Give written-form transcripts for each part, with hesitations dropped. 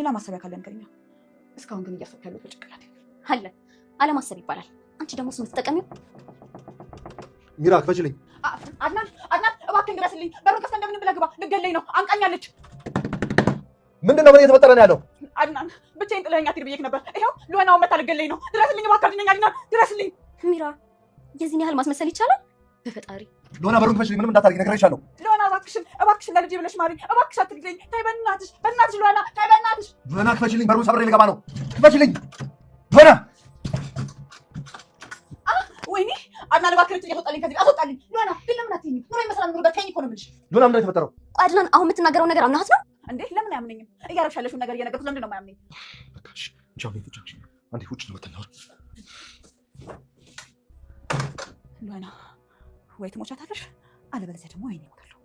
ሌላ ማሰቢያ ካለ ንገሪኝ። እስካሁን ግን እያሰብክ ያለው ጭንቅላት አለ አለማሰብ ይባላል። አንቺ ደግሞ ስም ተጠቀሚው። ሚራ ክፈችልኝ። አድናን እባክህን ድረስልኝ። በሩን ከፍተህ እንደምንም ብለህ ግባ። ልትገለኝ ነው። አንቃኛለች። ምንድነው ምን እየተፈጠረ ነው ያለው? አድናን ብቻዬን ጥለኸኝ አትሄድ ብዬሽ ነበር። ይኸው ሉናውን መታ ልትገለኝ ነው። ድረስልኝ እባክህ አድናን ድረስልኝ። ሚራ የዚህን ያህል ማስመሰል ይቻላል? በፈጣሪ ሉና በሩን ክፈችልኝ። ምንም እንዳታርጊ ነግሬሻለሁ። ሉና እባክሽን ለልጄ ብለሽ ማሪ። እባክሽ አትግደኝ። ተይ በእናትሽ ሉና ተይ በእናትሽ። ሉና ክፈችልኝ። በሩን ሰብሬ ልገባ ነው። ክፈችልኝ ሉና። ወይኔ አድናን እባክህን አስወጣልኝ ከዚህ አስወጣልኝ። ሉና ግን ለምን አትይኝም? ኑሮ ይመስላል ኑሮ በተኝ እኮ ነው የምልሽ። ሉና ምንድን ነው የተፈጠረው? አድናን አሁን የምትናገረው ነገር አምናት ነው እንዴ? ለምን አያምነኝም? እያረግሽ ያለሽውን ነገር እየነገርኩት ለምንድን ነው የማያምነኝ? በቃሽ ቻው። ቤትቻች አንዴ ውጭ ነው ተናወር። ሉና ወይ ትሞቻታለሽ አለበለዚያ ደግሞ ወይኔ እሞታለሁ።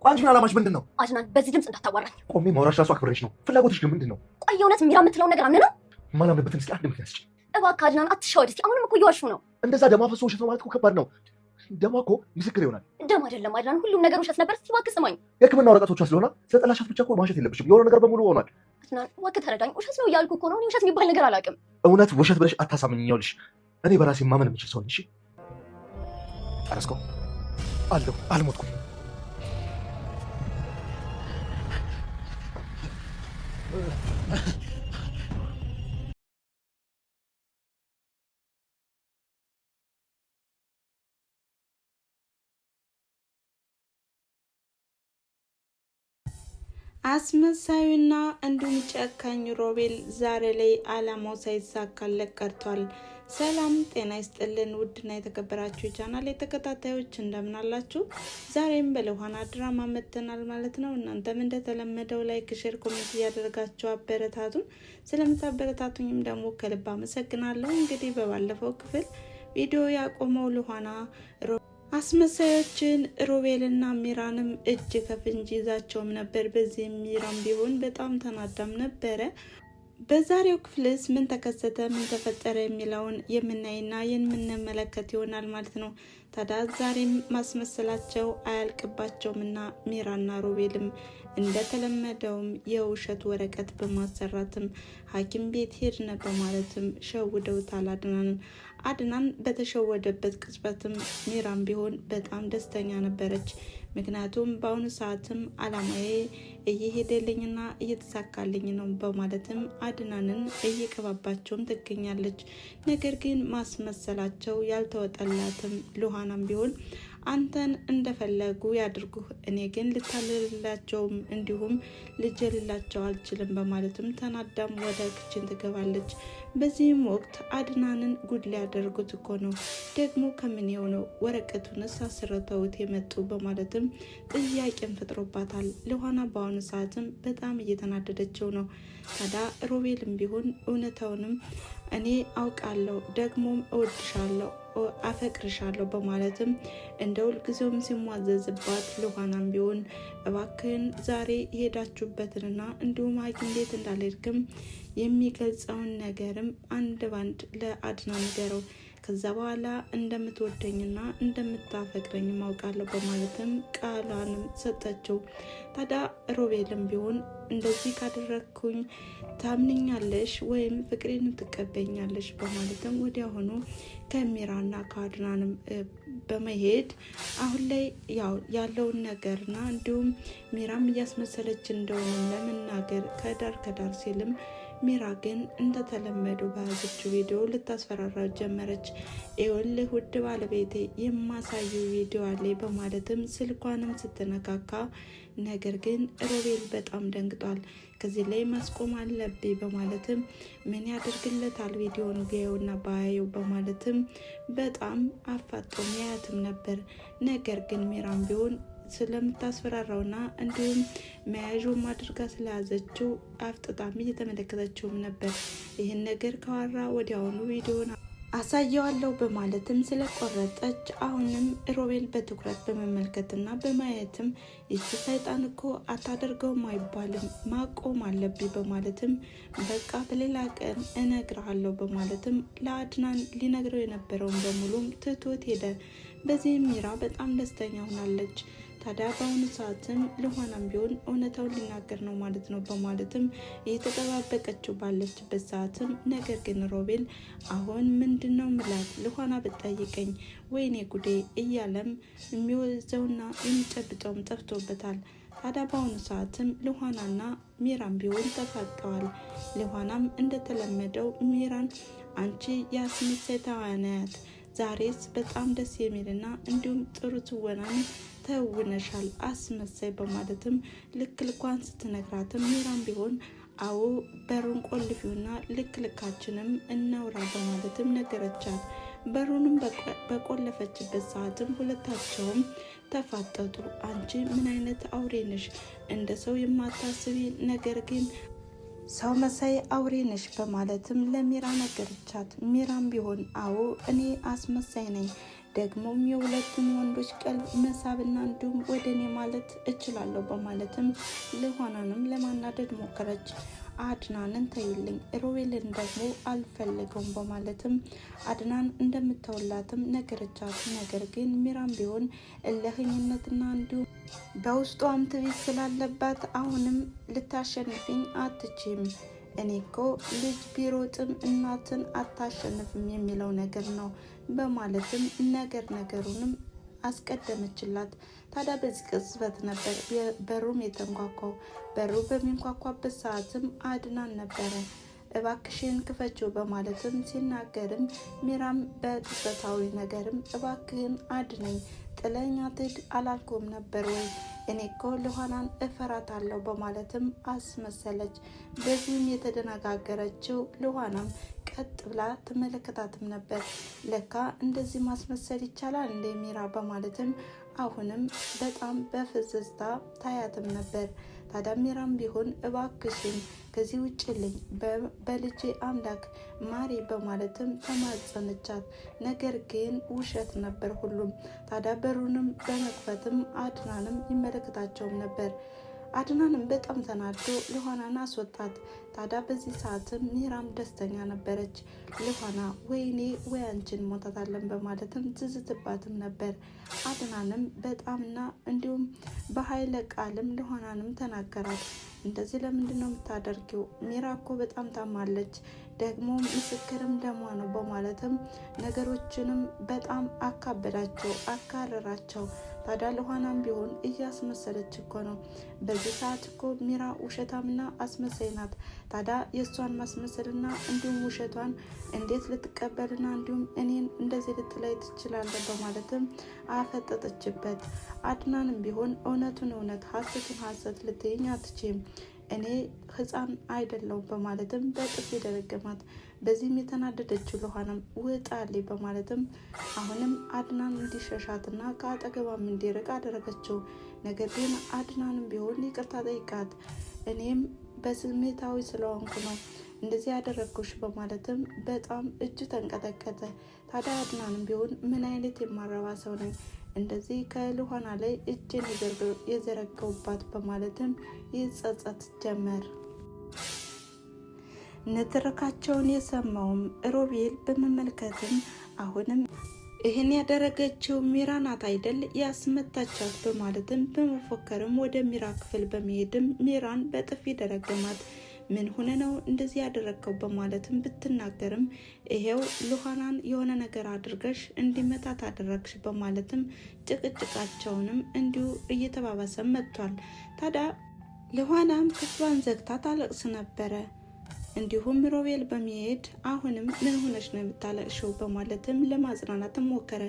አንቺ ግን አላማሽ ምንድን ነው? አድናን በዚህ ድምፅ እንዳታዋራኝ። ቆሜ ማውራሽ ራሱ አክብሬሽ ነው። ፍላጎትሽ ግን ምንድን ነው? ቆይ የእውነት ሚራ የምትለው ነገር አምነህ ነው? ማላምንበትን እስኪ አንድ ምክንያት ስጪኝ። እባክህ አድናን አትሻወድ እስኪ። አሁንም እኮ እየዋሹ ነው። እንደዛ ደም አፍሶ ውሸት ነው ማለት እኮ ከባድ ነው። ደሟ እኮ ምስክር ይሆናል። ደም አይደለም አድናን፣ ሁሉም ነገር ውሸት ነበር። እስኪ እባክህ ስማኝ። የሕክምና ወረቀቶቿ ስለሆነ ስለጠላሻት ብቻ እኮ ማሸት የለብሽም። የሆነ ነገር በሙሉ ሆኗል። አድናን እባክህ ተረዳኝ። ውሸት ነው እያልኩ እኮ ነው። እኔ ውሸት የሚባል ነገር አላውቅም። እውነት ውሸት ብለሽ አታሳምኝ። ይኸውልሽ እኔ በራሴ ማመን የምችል ሰው ነኝ። እሺ ጨረስከው? አለሁ አልሞትኩም። አስመሳዩና እንዲሁም ጨካኝ ሮቤል ዛሬ ላይ አላማው ሳይሳካለት ቀርቷል። ሰላም ጤና ይስጥልን ውድና የተከበራችሁ የቻናል ተከታታዮች እንደምን አላችሁ? ዛሬም በሉሃና ድራማ መጥተናል ማለት ነው። እናንተም እንደተለመደው ላይክ፣ ሼር፣ ኮሜንት እያደረጋችሁ አበረታቱን። ስለምታበረታቱኝም ደግሞ ከልብ አመሰግናለሁ። እንግዲህ በባለፈው ክፍል ቪዲዮ ያቆመው ሉሃና አስመሳዮችን ሮቤልና ሚራንም እጅ ከፍንጅ ይዛቸውም ነበር። በዚህ ሚራም ቢሆን በጣም ተናዳም ነበረ። በዛሬው ክፍልስ ምን ተከሰተ፣ ምን ተፈጠረ የሚለውን የምናይና የምንመለከት ይሆናል ማለት ነው። ታዲያ ዛሬም ማስመሰላቸው አያልቅባቸውምና ሚራና ሮቤልም እንደተለመደውም የውሸት ወረቀት በማሰራትም ሐኪም ቤት ሄድነ በማለትም ሸውደውታል አድናንን። አድናን በተሸወደበት ቅጽበትም ሚራም ቢሆን በጣም ደስተኛ ነበረች። ምክንያቱም በአሁኑ ሰዓትም አላማዬ እየሄደልኝና እየተሳካልኝ ነው በማለትም አድናንን እየቀባባቸውም ትገኛለች። ነገር ግን ማስመሰላቸው ያልተወጠላትም ሉሃናም ቢሆን አንተን እንደፈለጉ ያድርጉህ፣ እኔ ግን ልታልላቸውም እንዲሁም ልጀልላቸው አልችልም በማለትም ተናዳም ወደ ክችን ትገባለች። በዚህም ወቅት አድናንን ጉድ ሊያደርጉት እኮ ነው፣ ደግሞ ከምን የሆነው ወረቀቱንስ አስረተውት የመጡ በማለትም ጥያቄን ፈጥሮባታል። ሉሃና በአሁኑ ሰዓትም በጣም እየተናደደችው ነው። ታዲያ ሮቤልም ቢሆን እውነታውንም እኔ አውቃለሁ፣ ደግሞም እወድሻለሁ፣ አፈቅርሻለሁ በማለትም እንደ ሁልጊዜውም ሲሟዘዝባት ሉሃናም ቢሆን እባክህን ዛሬ የሄዳችሁበትንና እንዲሁም ሐኪም ቤት እንዳልሄድክም የሚገልጸውን ነገርም አንድ ባንድ ለአድናን ንገረው፣ ከዛ በኋላ እንደምትወደኝና እንደምታፈቅረኝ ማውቃለሁ በማለትም ቃሏንም ሰጠችው። ታዲያ ሮቤልም ቢሆን እንደዚህ ካደረግኩኝ ታምንኛለሽ ወይም ፍቅሬን ትቀበኛለሽ በማለትም ወዲያውኑ ከሚራና ከአድናንም በመሄድ አሁን ላይ ያለውን ነገርና እንዲሁም ሚራም እያስመሰለች እንደሆነ ለመናገር ከዳር ሲልም ሚራ ግን እንደተለመደው በያዘችው ቪዲዮ ልታስፈራራ ጀመረች። ይኸውልህ ውድ ባለቤቴ የማሳዩ ቪዲዮ አለ በማለትም ስልኳንም ስትነካካ፣ ነገር ግን ሮቤል በጣም ደንግጧል። ከዚህ ላይ ማስቆም አለብኝ በማለትም ምን ያደርግለታል ቪዲዮን ገየውና ባያየው በማለትም በጣም አፋጦም ያያትም ነበር። ነገር ግን ሚራም ቢሆን ስለምታስፈራራውና እንዲሁም መያዡም አድርጋ ስለያዘችው አፍጥጣም እየተመለከተችውም ነበር። ይህን ነገር ከዋራ ወዲያውኑ ቪዲዮን አሳየዋለሁ በማለትም ስለቆረጠች አሁንም ሮቤል በትኩረት በመመልከትና በማየትም ይቺ ሰይጣን እኮ አታደርገውም አይባልም ማቆም አለብኝ በማለትም በቃ በሌላ ቀን እነግርሃለሁ በማለትም ለአድናን ሊነግረው የነበረውን በሙሉም ትቶት ሄደ። በዚህም ሚራ በጣም ደስተኛ ሆናለች። ታዲያ በአሁኑ ሰዓትም ልኋናም ቢሆን እውነታውን ሊናገር ነው ማለት ነው በማለትም እየተጠባበቀችው ባለችበት ሰዓትም ነገር ግን ሮቤል አሁን ምንድነው ምላት ልኋና ብትጠይቀኝ ወይኔ ጉዴ እያለም የሚወዘውና የሚጨብጠውም ጠፍቶበታል። ታዲያ በአሁኑ ሰዓትም ልኋናና ሚራን ቢሆን ተፋቀዋል። ልኋናም እንደተለመደው ሚራን አንቺ የአስመሳይ ተዋናያት ዛሬስ በጣም ደስ የሚልና እንዲሁም ጥሩ ትወናን ተውነሻል አስመሳይ በማለትም ልክ ልኳን ስትነግራትም ሚራን ቢሆን አዎ በሩን ቆልፊውና ልክ ልካችንም እናውራ በማለትም ነገረቻት። በሩንም በቆለፈችበት ሰዓትም ሁለታቸውም ተፋጠጡ። አንቺ ምን አይነት አውሬ ነሽ? እንደ ሰው የማታስቢ ነገር ግን ሰው መሳይ አውሬ ነሽ በማለትም ለሚራ ነገረቻት። ሚራም ቢሆን አዎ እኔ አስመሳይ ነኝ፣ ደግሞም የሁለቱን ወንዶች ቀልብ መሳብና እንዲሁም ወደ እኔ ማለት እችላለሁ በማለትም ልኋናንም ለማናደድ ሞከረች። አድናንን ተይልኝ፣ ሮቤልን ደግሞ አልፈልገውም በማለትም አድናን እንደምተውላትም ነገረቻት። ነገር ግን ሚራም ቢሆን እልህኝነትና እንዲሁም በውስጧም ትዕቢት ስላለባት አሁንም ልታሸንፍኝ አትችም፣ እኔ እኮ ልጅ ቢሮጥም እናትን አታሸንፍም የሚለው ነገር ነው በማለትም ነገሩንም አስቀደመችላት። ታዲያ በዚህ ቅጽበት ነበር በሩም የተንኳኳው። በሩ በሚንኳኳበት ሰዓትም አድናን ነበረ። እባክሽን ክፈችው በማለትም ሲናገርም ሚራም በቅጽበታዊ ነገርም እባክህን አድነኝ፣ ጥለኛ ትድ አላልኩም ነበር ወይ? እኔ እኮ ልኋናን እፈራታለሁ በማለትም አስመሰለች። በዚህም የተደነጋገረችው ልኋናም ቀጥ ብላ ትመለከታትም ነበር። ለካ እንደዚህ ማስመሰል ይቻላል እንደ ሚራ በማለትም አሁንም በጣም በፍዝዝታ ታያትም ነበር። ታዲያ ሚራም ቢሆን እባክሽን ከዚህ ውጭልኝ በልጄ አምላክ ማሪ በማለትም ተማጸነቻት። ነገር ግን ውሸት ነበር ሁሉም። ታዲያ በሩንም በመክፈትም አድናንም ይመለከታቸውም ነበር። አድናንም በጣም ተናዶ ልኋናን አስወጣት። ታዲያ በዚህ ሰዓትም ሚራም ደስተኛ ነበረች። ልኋና ወይኔ ወይ አንቺን ሞታታለን በማለትም ትዝትባትም ነበር። አድናንም በጣምና እንዲሁም በኃይለ ቃልም ልኋናንም ተናገራት። እንደዚህ ለምንድን ነው የምታደርጊው? ሚራ እኮ በጣም ታማለች፣ ደግሞ ምስክርም ደሟ ነው በማለትም ነገሮችንም በጣም አካበዳቸው፣ አካረራቸው። ታዲያ ልኋናም ቢሆን እያስመሰለች እኮ ነው። በዚህ ሰዓት እኮ ሚራ ውሸታምና አስመሳይ ናት። ታዲያ የእሷን ማስመሰልና እንዲሁም ውሸቷን እንዴት ልትቀበልና እንዲሁም እኔን እንደዚህ ልትላይ ትችላለህ በማለትም አፈጠጠችበት። አድናንም ቢሆን እውነቱን እውነት ሀሰቱን ሀሰት ልትይኝ አትችም፣ እኔ ህፃን አይደለሁም በማለትም በጥፊ ደረገማት። በዚህም የተናደደችው ልኋናም ውጣልኝ በማለትም አሁንም አድናን እንዲሸሻትና ከአጠገቧም እንዲርቅ አደረገችው። ነገር ግን አድናንም ቢሆን ይቅርታ ጠይቃት፣ እኔም በስሜታዊ ስለሆንኩ ነው እንደዚህ ያደረግኩሽ በማለትም በጣም እጅ ተንቀጠቀጠ። ታዲያ አድናንም ቢሆን ምን አይነት የማረባ ሰው ነኝ እንደዚህ ከልኋና ላይ እጄን የዘረገውባት በማለትም ይጸጸት ጀመር። ንትርካቸውን የሰማውም ሮቤል በመመልከትም አሁንም ይህን ያደረገችው ሚራ ናት አይደል ያስመታቻት በማለትም በመፎከርም ወደ ሚራ ክፍል በመሄድም ሚራን በጥፊ ደረገማት። ምን ሆነ ነው እንደዚህ ያደረገው በማለትም ብትናገርም ይሄው ልኋናን የሆነ ነገር አድርገሽ እንዲመታት አደረግሽ በማለትም ጭቅጭቃቸውንም እንዲሁ እየተባባሰ መጥቷል። ታዲያ ልኋናም ክፍሏን ዘግታ ታለቅስ ነበረ። እንዲሁም ሮቤል በመሄድ አሁንም ምን ሆነሽ ነው የምታለቅሽው በማለትም ለማጽናናት ሞከረ።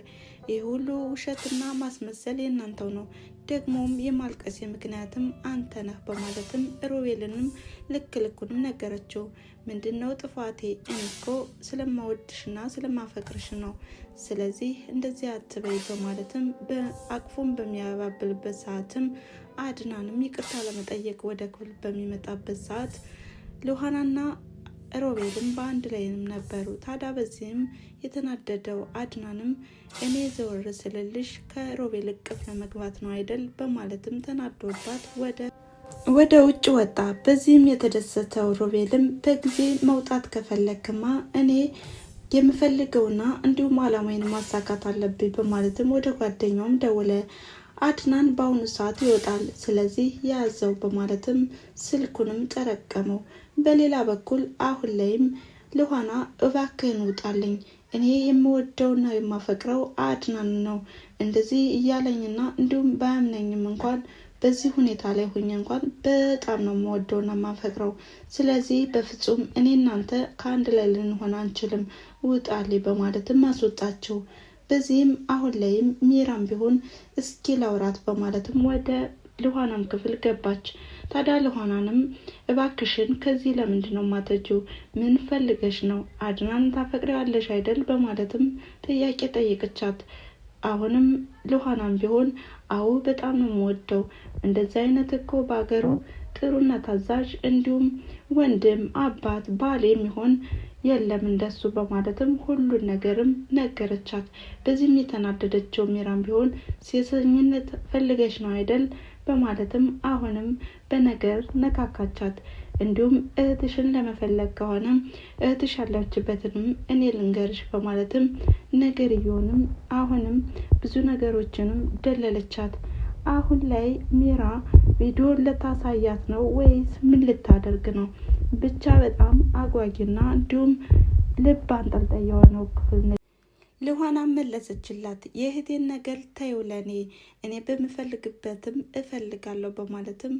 ይህ ሁሉ ውሸትና ማስመሰል የእናንተው ነው፣ ደግሞም የማልቀስ ምክንያትም አንተ ነህ በማለትም ሮቤልንም ልክ ልኩንም ነገረችው። ምንድነው ጥፋቴ? እኔ እኮ ስለማወድሽና ስለማፈቅርሽ ነው፣ ስለዚህ እንደዚህ አትበይ በማለትም በአቅፎም በሚያባብልበት ሰዓትም አድናንም ይቅርታ ለመጠየቅ ወደ ክፍል በሚመጣበት ሰዓት ልኋናና ሮቤልም በአንድ ላይም ነበሩ። ታዲያ በዚህም የተናደደው አድናንም እኔ ዘወር ስልልሽ ከሮቤል እቅፍ ለመግባት ነው አይደል በማለትም ተናዶባት ወደ ውጭ ወጣ። በዚህም የተደሰተው ሮቤልም በጊዜ መውጣት ከፈለክማ እኔ የምፈልገውና እንዲሁም አላማዬን ማሳካት አለብኝ በማለትም ወደ ጓደኛውም ደወለ። አድናን በአሁኑ ሰዓት ይወጣል፣ ስለዚህ ያዘው በማለትም ስልኩንም ጠረቀመው። በሌላ በኩል አሁን ላይም ሉሃና እባክህን ውጣልኝ፣ እኔ የምወደውና የማፈቅረው አድናን ነው። እንደዚህ እያለኝና እንዲሁም ባያምነኝም እንኳን በዚህ ሁኔታ ላይ ሆኜ እንኳን በጣም ነው የምወደውና የማፈቅረው። ስለዚህ በፍጹም እኔ እናንተ ከአንድ ላይ ልንሆን አንችልም፣ ውጣልኝ በማለትም አስወጣቸው። በዚህም አሁን ላይም ሚራም ቢሆን እስኪ ላውራት በማለትም ወደ ሉሃናም ክፍል ገባች። ታዲያ ሉሃናንም እባክሽን ከዚህ ለምንድን ነው ማተጂው? ምን ፈልገሽ ነው? አድናን ታፈቅሪዋለሽ አይደል? በማለትም ጥያቄ ጠየቀቻት። አሁንም ሉሃናም ቢሆን አዎ በጣም ነው የምወደው፣ እንደዚህ አይነት እኮ በአገሩ ጥሩና ታዛዥ እንዲሁም ወንድም አባት ባል የሚሆን የለም እንደሱ በማለትም ሁሉን ነገርም ነገረቻት። በዚህም የተናደደችው ሚራም ቢሆን ሴሰኝነት ፈልገሽ ነው አይደል በማለትም አሁንም በነገር ነካካቻት። እንዲሁም እህትሽን ለመፈለግ ከሆነ እህትሽ ያለችበትንም እኔ ልንገርሽ በማለትም ነገርየውንም አሁንም ብዙ ነገሮችንም ደለለቻት። አሁን ላይ ሚራ ቪዲዮ ልታሳያት ነው ወይስ ምን ልታደርግ ነው? ብቻ በጣም አጓጊና እንዲሁም ልብ አንጠልጣይ የሆነው ክፍል ነው። ሉሃና መለሰችላት፣ የእህቴን ነገር ተይው ለኔ፣ እኔ በምፈልግበትም እፈልጋለሁ በማለትም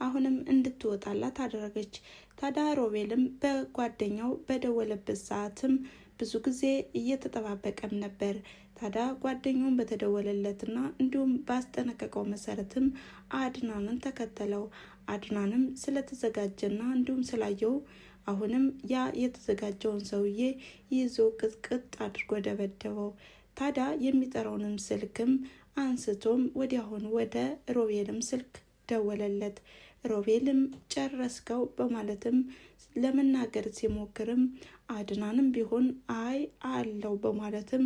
አሁንም እንድትወጣላት አደረገች። ታዲያ ሮቤልም በጓደኛው በደወለበት ሰዓትም ብዙ ጊዜ እየተጠባበቀም ነበር። ታዲያ ጓደኛውን በተደወለለትና እንዲሁም ባስጠነቀቀው መሰረትም አድናንን ተከተለው። አድናንም ስለተዘጋጀና እንዲሁም ስላየው አሁንም ያ የተዘጋጀውን ሰውዬ ይዞ ቅጥቅጥ አድርጎ ደበደበው። ታዲያ የሚጠራውንም ስልክም አንስቶም ወዲያውኑ ወደ ሮቤልም ስልክ ደወለለት። ሮቤልም ጨረስከው በማለትም ለመናገር ሲሞክርም አድናንም ቢሆን አይ አለው በማለትም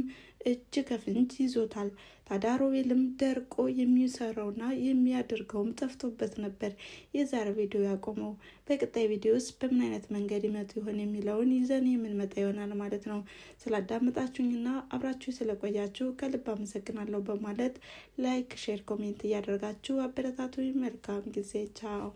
እጅ ከፍንጅ ይዞታል። ታዲያ ሮቤልም ደርቆ የሚሰራውና የሚያደርገውም ጠፍቶበት ነበር የዛሬ ቪዲዮ ያቆመው። በቀጣይ ቪዲዮስ በምን አይነት መንገድ ይመጡ ይሆን የሚለውን ይዘን የምንመጣ ይሆናል ማለት ነው። ስላዳመጣችሁኝና አብራችሁ ስለቆያችሁ ከልብ አመሰግናለሁ በማለት ላይክ፣ ሼር፣ ኮሜንት እያደረጋችሁ አበረታቱኝ። መልካም ጊዜ። ቻው።